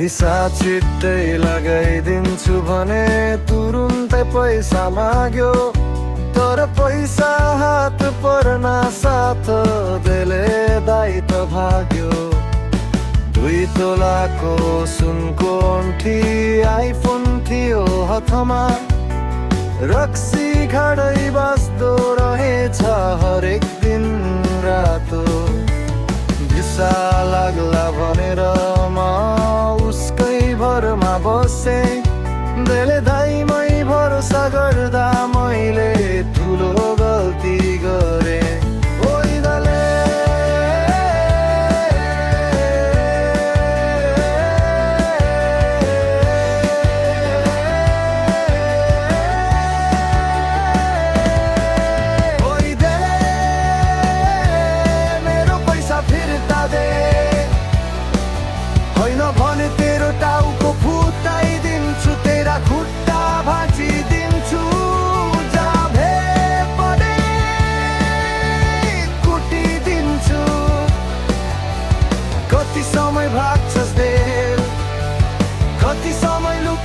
निसा छिट्टै लगाइदिन्छु भने तुरुन्तै पैसा माग्यो, तर पैसा हात पर्न साथ देले दाइ त भाग्यो। 2 तोलाको सुनको औँठी आइफोन थियो हातमा, रक्सी खाडै बस्दो रहेछ हरेक दिन रातो। दिशा लाग्ला भनेर म उसकै भरमा बसे, देले दाइमै भरोसा गर्दा मैले ठुलो गल्ती गरे। होइन भने तेरो टाउको फुटाइदिन्छु, तेरा खुट्टा भाँचिदिन्छु, जाभे परे कुटिदिन्छु। कति समय भाग्छस् देर, कति समय लुक